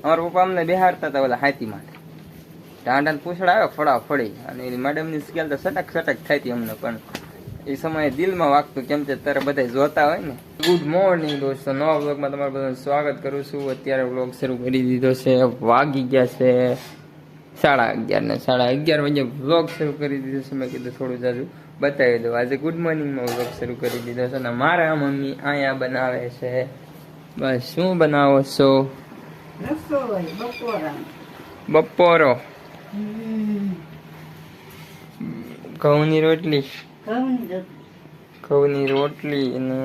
અમારા પપ્પા અમને બેહાડતા હતા ઓલા હાથી માટે. ઢાંઢાને પૂછડા આવ્યો ફળા ફળી અને એની મેડમની સ્કેલ તો સટક સટક થાય હતી અમને, પણ એ સમયે દિલમાં વાગતું કેમ કે ત્યારે બધા જોતા હોય ને. ગુડ મોર્નિંગ દોસ્તો, નવા વ્લોગમાં તમારું બધાનું સ્વાગત કરું છું. અત્યારે વ્લોગ શરૂ કરી દીધો છે, વાગી ગયા છે 11:30 ને 11:30 વાગે વ્લોગ શરૂ કરી દીધો છે. મેં કીધું થોડું જાજુ બતાવી દઉં. આજે ગુડ મોર્નિંગમાં વ્લોગ શરૂ કરી દીધો છે અને મારા મમ્મી અહીંયા બનાવે છે. બસ શું બનાવો છો? બપોરો ઘઉંની રોટલી, ઘઉંની રોટલી અને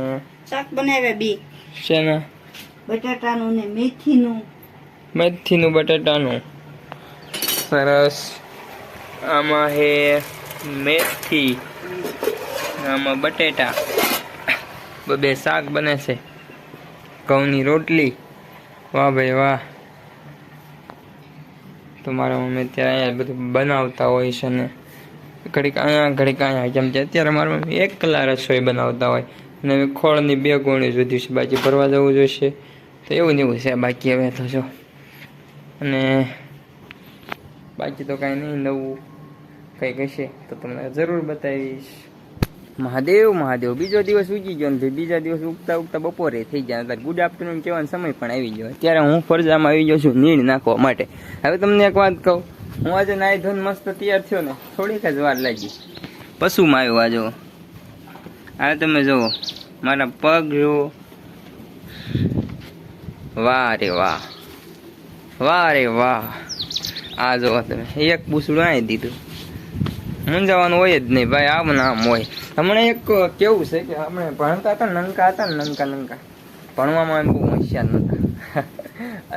શાક બનાવ્યા બે. શેના? બટાટાનું ને મેથીનું. મેથીનું બટાટાનું, સરસ. આમાં હે મેથી, આમાં બટેટા, બે શાક બને છે. ઘઉંની રોટલી, વાહ ભાઈ વાહ. તો મારા મમ્મી અત્યારે અહીંયા બધું બનાવતા હોય છે ને ઘડીક અહીંયા ઘડીક અહીંયા, કેમ કે અત્યારે મારા મમ્મી એક કલાક રસોઈ બનાવતા હોય અને ખોળની 2 ગોણી સુધી છે, બાકી ભરવા જવું જોઈશે. તો એવું ને એવું છે બાકી. હવે તો જો અને બાકી તો કાંઈ નહીં, નવું કંઈક હશે તો તમને જરૂર બતાવીશ. મહાદેવ મહાદેવ. બીજો દિવસ ઉગી ગયો ને બીજા દિવસ ઉગતા ઉગતા બપોરે થઈ ગયા. અત્યારે ગુડ આફ્ટરનૂન કહેવાનો સમય પણ આવી ગયો. અત્યારે હું ફરજામાં આવી ગયો છું નીણ નાખવા માટે. હવે તમને એક વાત કહું, હું આજે નાઈ ધોઈને મસ્ત તૈયાર થયો ને થોડીક જ વાર લાગી પશુમાં આવ્યો. આ જો આ તમે જુઓ મારા પગ જુઓ, વાહ રે વાહ, વાહ રે વાહ. આ જો તમે એક પૂછડું આવી દીધું. મૂંઝાવાનું હોય જ નહીં ભાઈ, આમ ને આમ હોય. હમણાં એક કેવું છે કે આપણે ભણતા હતા ને નનકા હતા ને નનકા ભણવામાં એમ બહુ હોશિયાર નહોતા.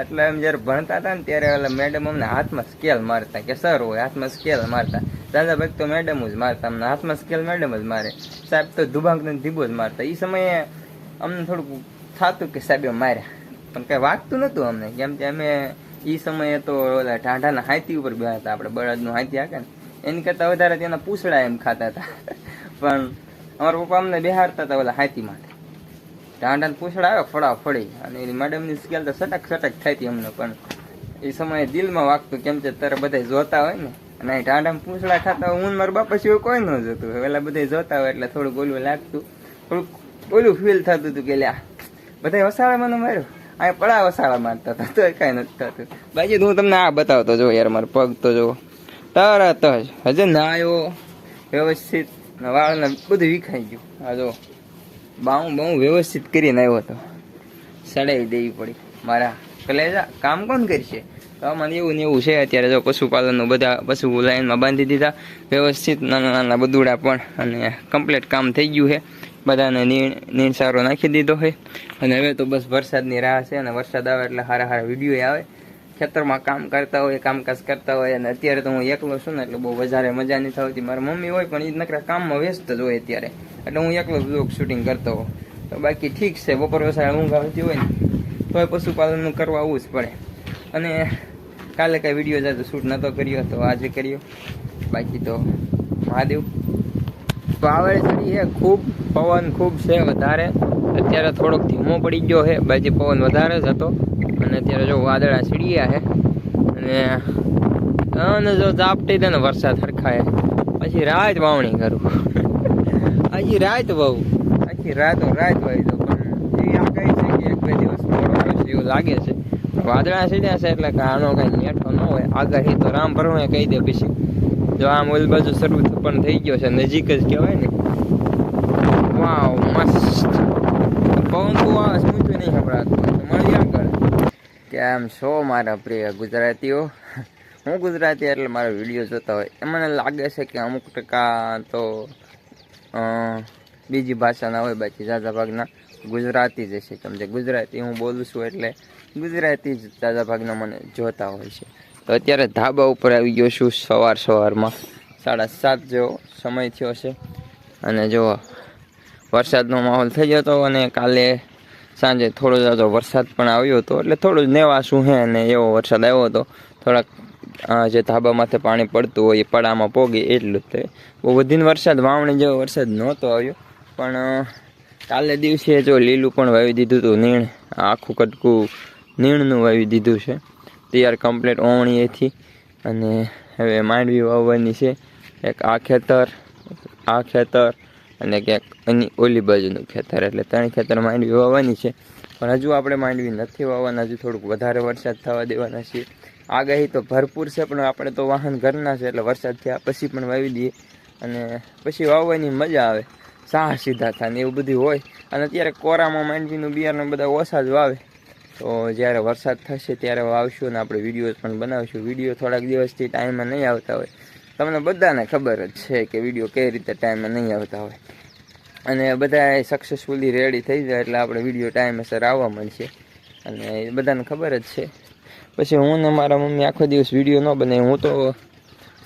એટલે એમ જ્યારે ભણતા હતા ને ત્યારે ઓલા મેડમ અમને હાથમાં સ્કેલ મારતા, કે સર હોય હાથમાં સ્કેલ મારતા. દાદા ભાઈ તો મેડમ જ મારતા, અમને હાથમાં સ્કેલ મેડમ જ મારે. સાહેબ તો ધુબાંકને ધીબો જ મારતા. એ સમયે અમને થોડુંક થતું કે સાહેબે માર્યા, પણ કંઈ વાગતું નહોતું અમને, કેમ કે અમે એ સમયે તો ઓલા ઢાંઢાના હાથી ઉપર બેઠા હતા. આપણે બળદનું હાથી હાકે ને એની કરતાં વધારે તેના પૂછડા એમ ખાતા હતા. પણ અમારા પપ્પા અમને બેહાડતા હતા ઓલા હાથી માટે. ઢાંઢાને પૂછડા આવ્યો ફળા ફળી અને એની મેડમની સ્કેલ તો સટક સટક થાય હતી અમને, પણ એ સમયે દિલમાં વાગતું કેમ કે ત્યારે બધા જોતા હોય ને. અને અહીં ઢાંઢામાં પૂછડા ખાતા હોય, હું મારા બાપા સિવાય કોઈ ન જોતું. પેલા બધા જોતા હોય એટલે થોડુંક ઓલું લાગતું, થોડુંક ઓલું ફીલ થતું હતું કે લ્યા બધા વસાળા મને માર્યો, અહીંયા પડા વસાળા મારતા હતા, તો કાંઈ નથી થતું. બાકી હું તમને આ બતાવતો જો યાર, મારો પગ તો જો તરત જ હજુ ના આવ્યો વ્યવસ્થિત, વાળને બધું વિખાઈ ગયું. આ જો બાઉ વ્યવસ્થિત કરીને આવ્યો હતો, સડાઈ દેવી પડી. મારા કલેજા કામ કોણ કરશે? તો આમાં એવું ને એવું છે. અત્યારે જો પશુપાલનનું બધા પશુ લાઈનમાં બાંધી દીધા વ્યવસ્થિત, નાના નાના બદુડા પણ, અને કમ્પ્લીટ કામ થઈ ગયું છે. બધાને નીણ સારો નાખી દીધો હોય અને હવે તો બસ વરસાદની રાહ છે. અને વરસાદ આવે એટલે સારા સારા વિડીયો આવે. ખેતરમાં કામ કરતા હોય, કામકાજ કરતા હોય. અને અત્યારે તો હું એકલો છું ને એટલે બહુ વધારે મજા નહીં થતી. મારા મમ્મી હોય પણ એ નકરા કામમાં વ્યસ્ત જ હોય અત્યારે, એટલે હું એકલો બ્લોગ શૂટિંગ કરતો હોઉં. તો બાકી ઠીક છે, બપોર વસાડે ઊંઘ આવતી હોય ને તોય પશુપાલનનું કરવા આવવું જ પડે. અને કાલે કાંઈ વિડીયો જાય તો શૂટ નહોતો કર્યો, તો આજે કર્યો. બાકી તો મહાદેવ. તો આવે છે ખૂબ પવન ખૂબ છે વધારે. અત્યારે થોડોક ધીમો પડી ગયો છે, બાકી પવન વધારે જ હતો. અને અત્યારે જો વાદળા સીડ્યા છે અને જો ઝાપટી દે ને વરસાદ હરખાય પછી રાત વાવણી કરું. હજી રાત બહુ આખી રાત વાવી દો. પણ એવી આગાહી છે કે 1-2 દિવસ મોડો આવશે એવું લાગે છે. વાદળા સીડ્યા છે એટલે કે આનો કઈ નેઠો ન હોય. આગાહી તો રામ ભરવાએ કહી દે પછી. જો આમ ઓલ બાજુ શરૂ પણ થઈ ગયો છે, નજીક જ કહેવાય ને. વાવ મસ્ત પવન બહુ આવે, સ્મૂથું નહીં સંભળાતું. મળી આગળ કેમ છો મારા પ્રિય ગુજરાતીઓ? હું ગુજરાતી એટલે મારો વિડીયો જોતા હોય એ મને લાગે છે કે અમુક ટકા તો બીજી ભાષાના હોય, બાકી ઝાઝા ભાગના ગુજરાતી જ છે. કેમ કે ગુજરાતી હું બોલું છું એટલે ગુજરાતી જ ઝાઝા ભાગના મને જોતા હોય છે. તો અત્યારે ધાબા ઉપર આવી ગયો છું સવારમાં 7:30 જેવો સમય થયો છે. અને જો વરસાદનો માહોલ થઈ ગયો હતો અને કાલે સાંજે થોડો જાજો વરસાદ પણ આવ્યો હતો, એટલે થોડું નેવાસું હે ને એવો વરસાદ આવ્યો હતો. થોડાક જે ધાબા માથે પાણી પડતું હોય એ પડામાં પોગી એટલું જ. બહુ વધીને વરસાદ વાવણી જેવો વરસાદ નહોતો આવ્યો. પણ કાલે દિવસે જો લીલું પણ વાવી દીધું હતું નીણ, આખું કટકું નીણનું વાવી દીધું છે. તૈયાર કમ્પ્લીટ ઓવણીએથી. અને હવે માંડવી વાવવાની છે. એક આ ખેતર અને ક્યાંક એની ઓલી બાજુનું ખેતર, એટલે 3 ખેતર માંડવી વાવવાની છે. પણ હજુ આપણે માંડવી નથી વાવવાના, હજુ થોડુંક વધારે વરસાદ થવા દેવાના છીએ. આગાહી તો ભરપૂર છે, પણ આપણે તો વાહન ઘરના છે, એટલે વરસાદ થયા પછી પણ વાવી દઈએ. અને પછી વાવવાની મજા આવે, સાહ સીધા થાય ને એવું બધું હોય. અને અત્યારે કોરામાં માંડવીનું બિયારણ બધા ઓછા જ વાવે. તો જ્યારે વરસાદ થશે ત્યારે વાવશું અને આપણે વિડીયો પણ બનાવીશું. વિડીયો થોડાક દિવસથી ટાઈમમાં નહીં આવતા હોય, તમને બધાને ખબર જ છે કે વિડીયો કઈ રીતે ટાઈમમાં નહીં આવતા હોય. અને બધા સક્સેસફુલી રેડી થઈ જાય એટલે આપણે વિડીયો ટાઈમસર આવવા મળશે. અને એ બધાને ખબર જ છે. પછી હું ને મારા મમ્મી આખો દિવસ વિડીયો ન બનાવી, હું તો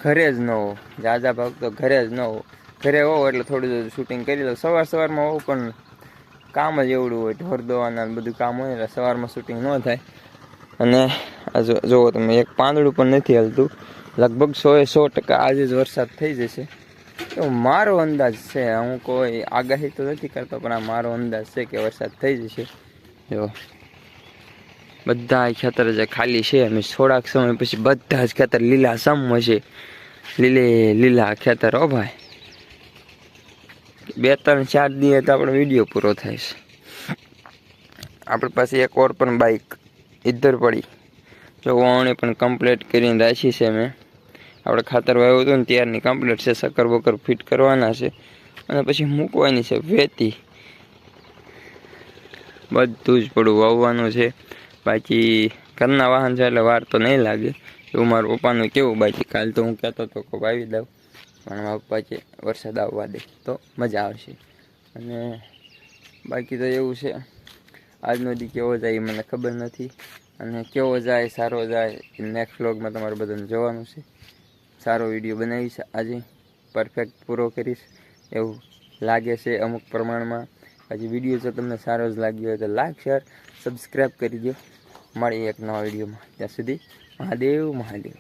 ઘરે જ ન હોઉં, જાજા ભાગ તો ઘરે જ ન હોઉં. ઘરે હોઉં એટલે થોડું શૂટિંગ કરી લઉં. સવારમાં હોઉં પણ કામ જ એવડું હોય, ઢોર દોવાના બધું કામ હોય, એટલે સવારમાં શૂટિંગ ન થાય. અને આ જુઓ તમે, એક પાંદડું પણ નથી હાલતું. લગભગ 100% આજે જ વરસાદ થઈ જશે તો મારો અંદાજ છે. હું કોઈ આગાહી તો નથી કરતો, પણ આ મારો અંદાજ છે કે વરસાદ થઈ જશે. જો બધા ખેતર જે ખાલી છે, અમે થોડાક સમય પછી બધા જ ખેતર લીલા સમ હશે. લીલા ખેતર. હો ભાઈ, 2-3-4 દિવસ તો આપણો વિડીયો પૂરો થાય છે. આપણી પાસે એક ઓર પણ બાઇક ઇધર પડી, જો વાવણી પણ કમ્પ્લીટ કરીને રાખી છે મેં. આપણે ખાતર વાવ્યું હતું ને ત્યારની કમ્પ્લીટ છે. શક્કર બકર ફિટ કરવાના છે અને પછી મૂકવાની છે વેતી. બધું જ પડું વાવવાનું છે. બાકી ઘરના વાહન છે એટલે વાર તો નહીં લાગે એવું મારું પપ્પાનું કેવું. બાકી કાલ તો હું કહેતો હતો કે વાવી દઉં, પણ મારા પપ્પા છે વરસાદ આવવા દે તો મજા આવશે. અને બાકી તો એવું છે. આજનો દી કેવો જાય એ મને ખબર નથી, અને કેવો જાય સારો જાય નેક્સ્ટ વ્લોગમાં તમારે બધાને જોવાનું છે. સારો વિડીયો બનાવીશ આજે, પરફેક્ટ પૂરો કરીશ એવું લાગે છે અમુક પ્રમાણમાં. હજી વિડીયો જો તમને સારો જ લાગ્યો હોય તો લાઈક શેર સબસ્ક્રાઈબ કરી દો. મળીએ એક નવા વિડીયોમાં. ત્યાં સુધી મહાદેવ મહાદેવ.